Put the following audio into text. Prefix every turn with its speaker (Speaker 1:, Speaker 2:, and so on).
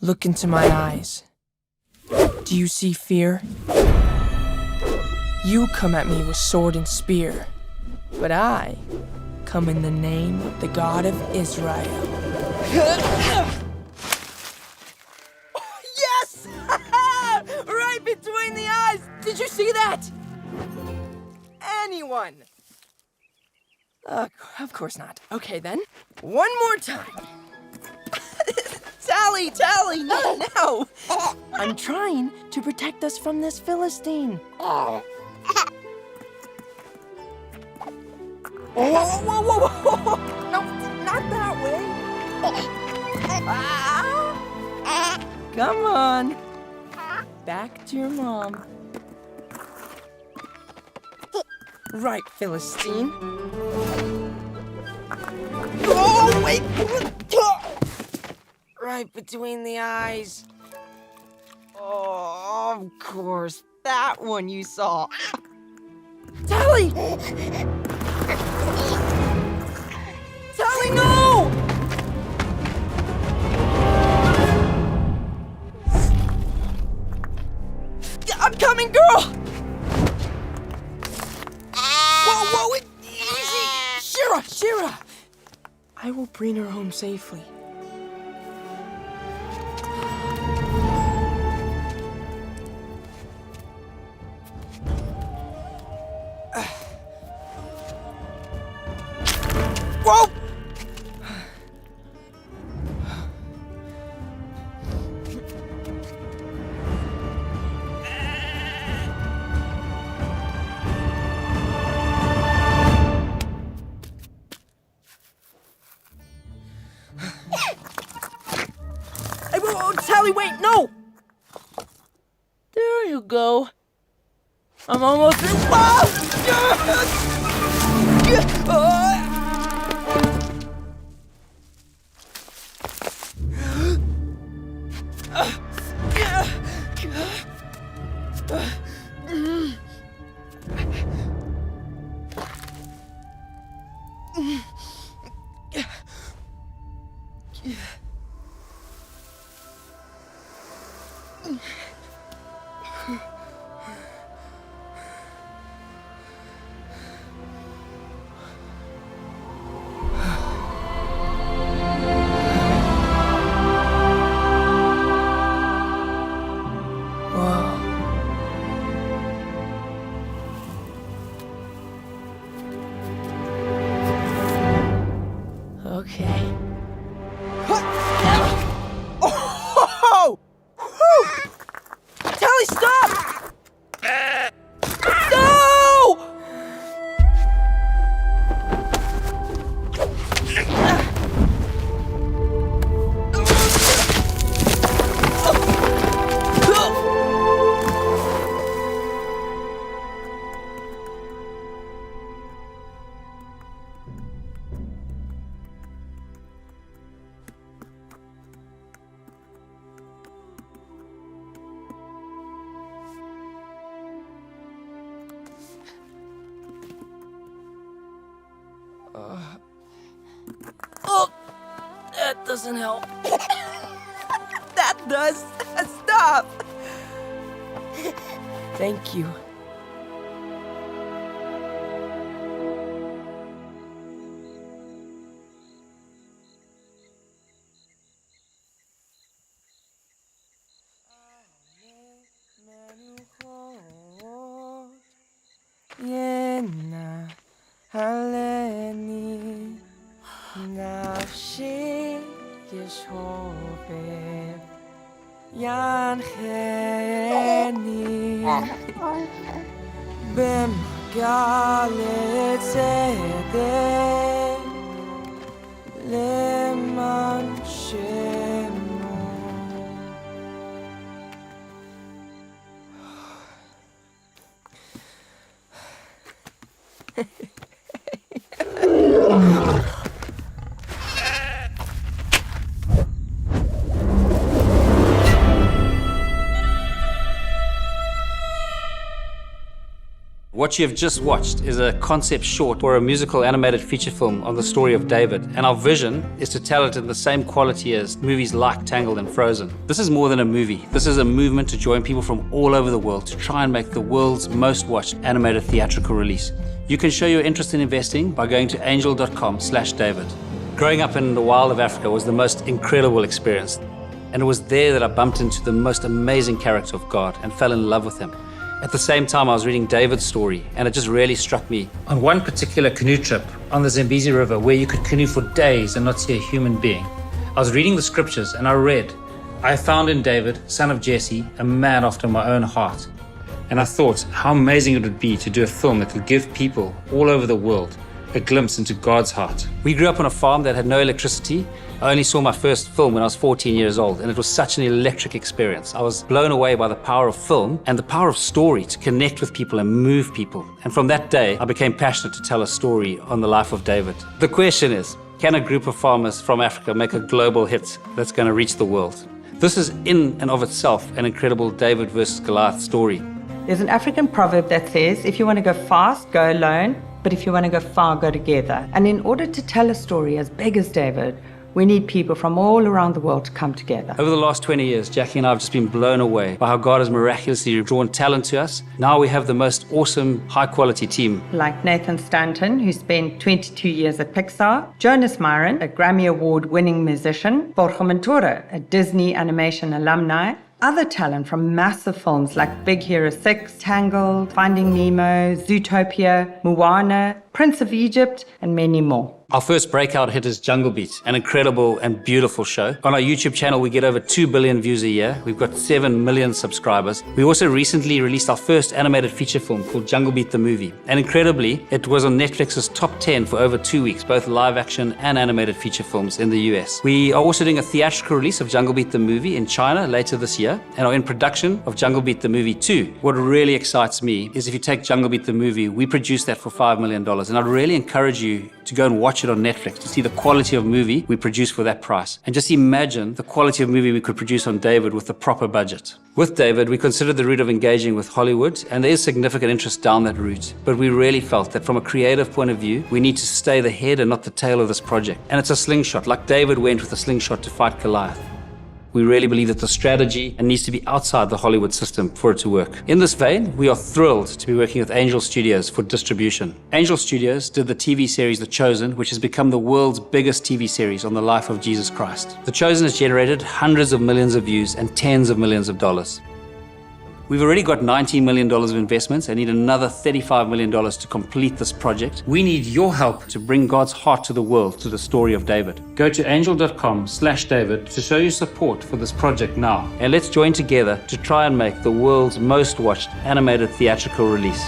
Speaker 1: Look into my eyes. Do you see fear? You come at me with sword and spear, but I come in the name of the God of Israel. Yes! Right between the eyes! Did you see that? Anyone? Of course not. Okay then, one more time. Tally, not now. I'm trying to protect us from this Philistine. Whoa. No, not that way. Come on. Back to your mom. Right, Philistine. Oh, wait. Right between the eyes. Oh, of course. That one you saw. Tally! Tally, no! I'm coming, girl! Whoa, easy! Shira! I will bring her home safely. Whoa! Hey, whoa, Tally, wait, no! There you go. I'm almost through. Okay. Oh! Tally, stop! No! Oh, that doesn't help. That does. Stop. Thank you. Yena haleni nafshi yeshobeh yancheni b'magalet tzedek leman shemo.
Speaker 2: What you have just watched is a concept short for a musical animated feature film on the story of David, and our vision is to tell it in the same quality as movies like Tangled and Frozen. This is more than a movie. This is a movement to join people from all over the world to try and make the world's most watched animated theatrical release. You can show your interest in investing by going to angel.com/David. Growing up in the wild of Africa was the most incredible experience, and it was there that I bumped into the most amazing character of God and fell in love with him. At the same time, I was reading David's story, and it just really struck me. On one particular canoe trip on the Zambezi River, where you could canoe for days and not see a human being, I was reading the scriptures and I read, "I found in David, son of Jesse, a man after my own heart." And I thought how amazing it would be to do a film that would give people all over the world a glimpse into God's heart. We grew up on a farm that had no electricity. I only saw my first film when I was 14 years old, and it was such an electric experience. I was blown away by the power of film and the power of story to connect with people and move people. And from that day, I became passionate to tell a story on the life of David. The question is, can a group of farmers from Africa make a global hit that's going to reach the world? This is in and of itself an incredible David versus Goliath story.
Speaker 3: There's an African proverb that says, if you want to go fast, go alone, but if you want to go far, go together. And in order to tell a story as big as David, we need people from all around the world to come together.
Speaker 2: Over the last 20 years, Jackie and I have just been blown away by how God has miraculously drawn talent to us. Now we have the most awesome, high-quality team.
Speaker 3: Like Nathan Stanton, who spent 22 years at Pixar, Jonas Myron, a Grammy Award-winning musician, Borja Montoro, a Disney animation alumni, other talent from massive films like Big Hero 6, Tangled, Finding Nemo, Zootopia, Moana, Prince of Egypt, and many more.
Speaker 2: Our first breakout hit is Jungle Beat, an incredible and beautiful show. On our YouTube channel, we get over 2 billion views a year. We've got 7 million subscribers. We also recently released our first animated feature film called Jungle Beat the Movie. And incredibly, it was on Netflix's top 10 for over 2 weeks, both live action and animated feature films in the US. We are also doing a theatrical release of Jungle Beat the Movie in China later this year, and are in production of Jungle Beat the Movie 2. What really excites me is if you take Jungle Beat the Movie, we produced that for $5 million. And I'd really encourage you to go and watch it on Netflix to see the quality of movie we produce for that price. And just imagine the quality of movie we could produce on David with the proper budget. With David, we considered the route of engaging with Hollywood, and there is significant interest down that route. But we really felt that from a creative point of view, we need to stay the head and not the tail of this project. And it's a slingshot, like David went with a slingshot to fight Goliath. We really believe that the strategy needs to be outside the Hollywood system for it to work. In this vein, we are thrilled to be working with Angel Studios for distribution. Angel Studios did the TV series The Chosen, which has become the world's biggest TV series on the life of Jesus Christ. The Chosen has generated hundreds of millions of views and tens of millions of dollars. We've already got $19 million of investments and need another $35 million to complete this project. We need your help to bring God's heart to the world through the story of David. Go to angel.com/David to show your support for this project now. And let's join together to try and make the world's most watched animated theatrical release.